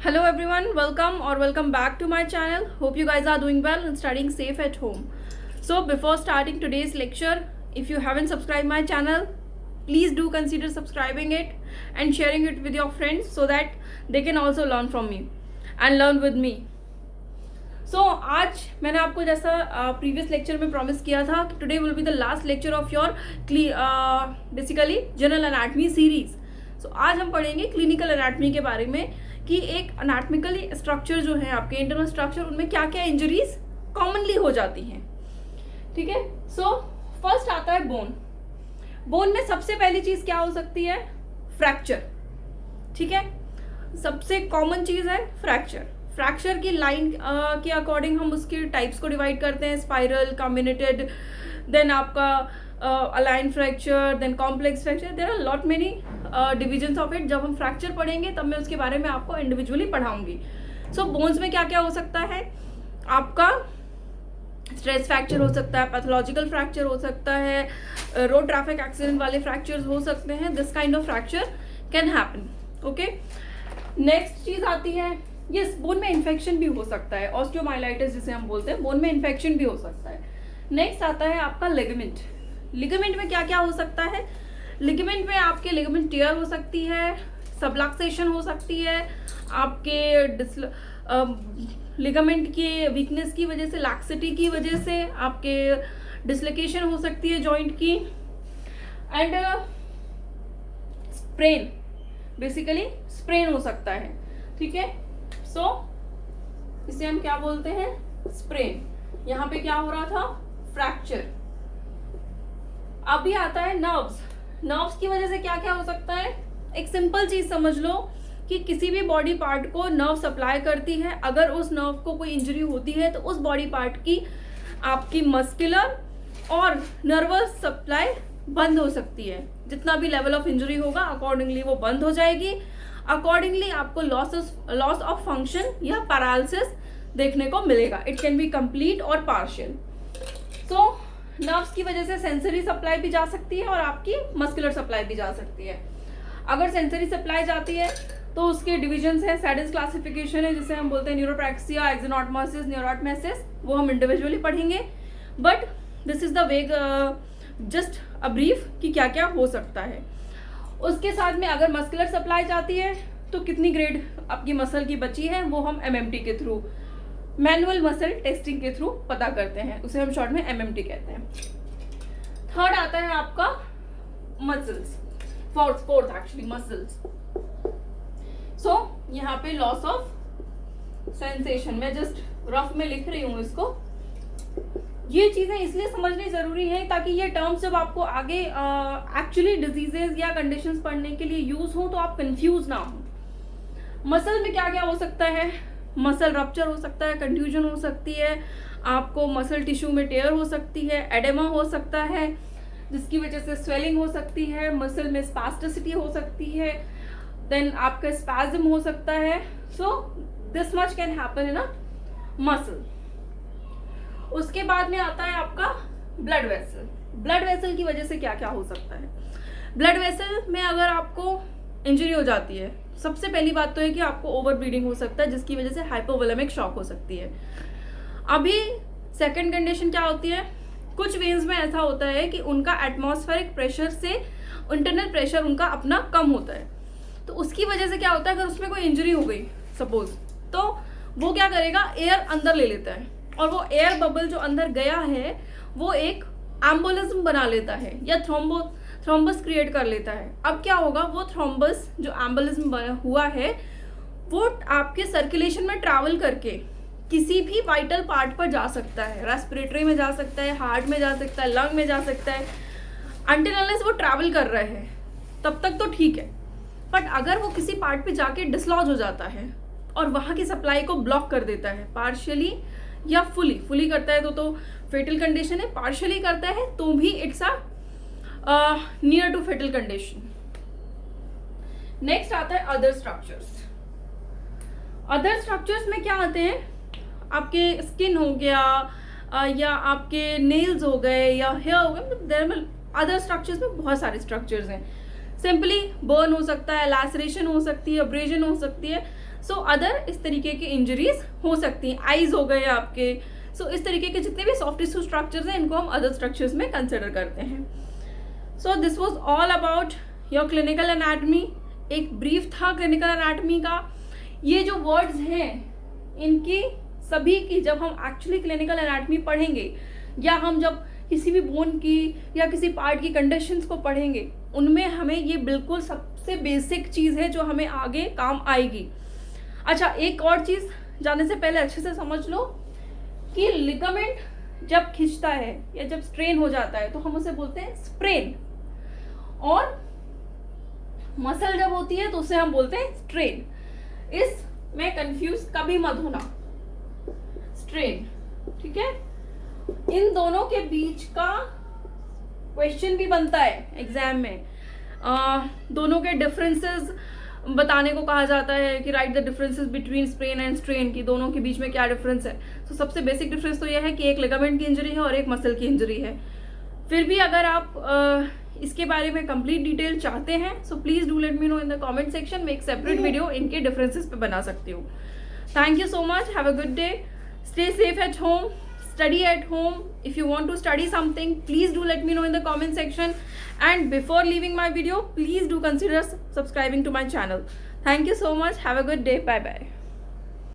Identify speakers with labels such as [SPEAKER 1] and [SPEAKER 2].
[SPEAKER 1] Hello everyone, welcome or welcome back to my channel. Hope you guys are doing well and studying safe at home. So before starting today's lecture, if you haven't subscribed my channel, please do consider subscribing it and sharing it with your friends so that they can also learn from me and learn with me. So आज मैंने आपको जैसा previous lecture में promise किया था कि today will be the last lecture of your basically general anatomy series. So आज हम पढ़ेंगे क्लिनिकल एनाटमी के बारे में कि एक एनाटमिकली स्ट्रक्चर जो है आपके इंटरनल स्ट्रक्चर, उनमें क्या क्या इंजरीज कॉमनली हो जाती हैं. ठीक है. सो फर्स्ट आता है बोन. बोन में सबसे पहली चीज क्या हो सकती है? फ्रैक्चर. ठीक है. सबसे कॉमन चीज है फ्रैक्चर. फ्रैक्चर की लाइन के अकॉर्डिंग हम उसके टाइप्स को डिवाइड करते हैं. स्पाइरल, कम्युनेटेड, देन आपका aligned fracture, then complex fracture. There are lot many divisions of it. जब हम फ्रैक्चर पढ़ेंगे तब मैं उसके बारे में आपको इंडिविजुअली पढ़ाऊंगी. सो बोन्स में क्या क्या हो सकता है? आपका स्ट्रेस फ्रैक्चर हो सकता है, पैथोलॉजिकल फ्रैक्चर हो सकता है, रोड ट्रैफिक एक्सीडेंट वाले फ्रैक्चर्स हो सकते हैं. This kind of fracture can happen. Okay. Next चीज आती है, यस, बोन में इन्फेक्शन भी हो सकता है. ऑस्टियोमाइलाइटिस जिसे हम बोलते हैं, बोन में इन्फेक्शन भी हो सकता है. नेक्स्ट आता है आपका लिगामेंट. लिगामेंट में क्या क्या हो सकता है? लिगामेंट में आपके लिगामेंट टियर हो सकती है, सबलक्सेशन हो सकती है, आपके लिगामेंट के वीकनेस की वजह से, लैक्सिटी की वजह से आपके डिसलोकेशन हो सकती है जॉइंट की, एंड स्प्रेन, बेसिकली स्प्रेन हो सकता है. ठीक है. सो इसे हम क्या बोलते हैं? स्प्रेन. यहाँ पे क्या हो रहा था? फ्रैक्चर. अभी आता है नर्व्स. नर्व्स की वजह से क्या क्या हो सकता है? एक सिंपल चीज समझ लो कि किसी भी बॉडी पार्ट को नर्व सप्लाई करती है. अगर उस नर्व को कोई इंजरी होती है तो उस बॉडी पार्ट की आपकी मस्कुलर और नर्वस सप्लाई बंद हो सकती है. जितना भी लेवल ऑफ इंजरी होगा अकॉर्डिंगली वो बंद हो जाएगी. अकॉर्डिंगली आपको लॉस ऑफ फंक्शन या पैरालिसिस देखने को मिलेगा. इट कैन बी कंप्लीट और पार्शियल. सो नर्व्स की वजह से सेंसरी सप्लाई भी जा सकती है और आपकी मस्कुलर सप्लाई भी जा सकती है. अगर सेंसरी सप्लाई जाती है तो उसके डिविजन्स हैं. सैडिस क्लासिफिकेशन है जिसे हम बोलते हैं न्यूरोप्रैक्सिया, एक्सिनोटोमोसिस, न्यूरोटमेसिस. वो हम इंडिविजुअली पढ़ेंगे, but this is the way, just a brief कि क्या क्या हो सकता है. उसके साथ में अगर मस्कुलर सप्लाई जाती है तो कितनी ग्रेड आपकी मसल की बची है वो हम एमएमटी के थ्रू, मैनुअल मसल टेस्टिंग के थ्रू पता करते हैं. उसे हम शॉर्ट में एमएमटी कहते हैं. थर्ड आता है आपका muscles. Fourth actually muscles. So यहाँ पे लॉस ऑफ सेंसेशन, मैं जस्ट रफ में लिख रही हूँ इसको. ये चीजें इसलिए समझनी जरूरी है ताकि ये टर्म्स जब आपको आगे एक्चुअली डिजीजेस या कंडीशंस पढ़ने के लिए यूज हो तो आप कंफ्यूज ना हो. मसल में क्या क्या हो सकता है? मसल रप्चर हो सकता है, कंफ्यूजन हो सकती है, आपको मसल टिश्यू में टेयर हो सकती है, एडेमा हो सकता है जिसकी वजह से स्वेलिंग हो सकती है, मसल में स्पास्टिसिटी हो सकती है, देन आपका स्पैज्म हो सकता है. So this much can happen in a muscle. उसके बाद में आता है आपका ब्लड वेसल. ब्लड वेसल की वजह से क्या क्या हो सकता है? ब्लड वेसल में अगर आपको इंजरी हो जाती है, सबसे पहली बात तो है कि आपको ओवर ब्लीडिंग हो सकता है जिसकी वजह से हाइपोवोलेमिक शॉक हो सकती है. अभी सेकंड कंडीशन क्या होती है? कुछ वेन्स में ऐसा होता है कि उनका एटमॉस्फेरिक प्रेशर से इंटरनल प्रेशर उनका अपना कम होता है. तो उसकी वजह से क्या होता है, अगर उसमें कोई इंजरी हो गई सपोज, तो वो क्या करेगा, एयर अंदर ले लेता है और वो एयर बबल जो अंदर गया है वो एक एम्बोलिज्म बना लेता है या थ्रोम्बस क्रिएट कर लेता है. अब क्या होगा, वो थ्रोम्बस जो एम्बोलिज्म हुआ है वो आपके सर्कुलेशन में ट्रैवल करके किसी भी वाइटल पार्ट पर जा सकता है. रेस्पिरेटरी में जा सकता है, हार्ट में जा सकता है, लंग में जा सकता है. अनटिल अनलेस वो ट्रैवल कर रहे हैं तब तक तो ठीक है. बट अगर वो किसी पार्ट पे जाके डिसलॉज हो जाता है और वहां की सप्लाई को ब्लॉक कर देता है, पार्शियली या फुली करता है तो फेटल कंडीशन है. पार्शियली करता है तो भी it's a near to fatal condition. Next आता है अदर स्ट्रक्चर्स. अदर स्ट्रक्चर्स में क्या आते हैं? आपके स्किन हो गया या आपके नेल्स हो गए या हेयर हो गए. अदर स्ट्रक्चर्स में बहुत सारे स्ट्रक्चर्स हैं. सिंपली बर्न हो सकता है, लैसरेशन हो सकती है, अब्रेजन हो सकती है. सो अदर इस तरीके की इंजरीज हो सकती हैं, आईज हो गए आपके। सो इस तरीके के जितने भी सॉफ्ट टिश्यू स्ट्रक्चर्स हैं इनको हम अदर स्ट्रक्चर्स में कंसिडर करते हैं। So this was all about your clinical anatomy. एक ब्रीफ था क्लिनिकल एनाटमी का। ये जो वर्ड्स हैं इनकी सभी की जब हम एक्चुअली क्लिनिकल एनाटमी पढ़ेंगे या हम जब किसी भी बोन की या किसी पार्ट की कंडीशंस को पढ़ेंगे उनमें हमें ये बिल्कुल सबसे बेसिक चीज़ है जो हमें आगे काम आएगी। अच्छा, एक और चीज़ जानने से पहले अच्छे से समझ लो कि लिगामेंट जब खिंचता है या जब स्ट्रेन हो जाता है तो हम उसे बोलते हैं स्प्रेन, और मसल जब होती है तो उसे हम बोलते हैं स्ट्रेन। इसमें कंफ्यूज कभी मत होना, स्ट्रेन, ठीक है। इन दोनों के बीच का क्वेश्चन भी बनता है एग्जाम में। दोनों के डिफरेंसेस बताने को कहा जाता है कि right the differences between sprain and strain, की दोनों के बीच में क्या डिफरेंस है। तो सबसे बेसिक डिफरेंस तो यह है कि एक लिगामेंट की इंजरी है और एक मसल की इंजरी है। फिर भी अगर आप इसके बारे में कंप्लीट डिटेल चाहते हैं so please do let me know in the comment section. मैं एक सेपरेट वीडियो इनके डिफरेंसेस पे बना सकती हूँ। Thank you so much, have a good day, stay safe at home, study at home. If you want to study something, please do let me know in the comment section, and before leaving my video please do consider subscribing to my channel. Thank you so much, have a good day, bye bye.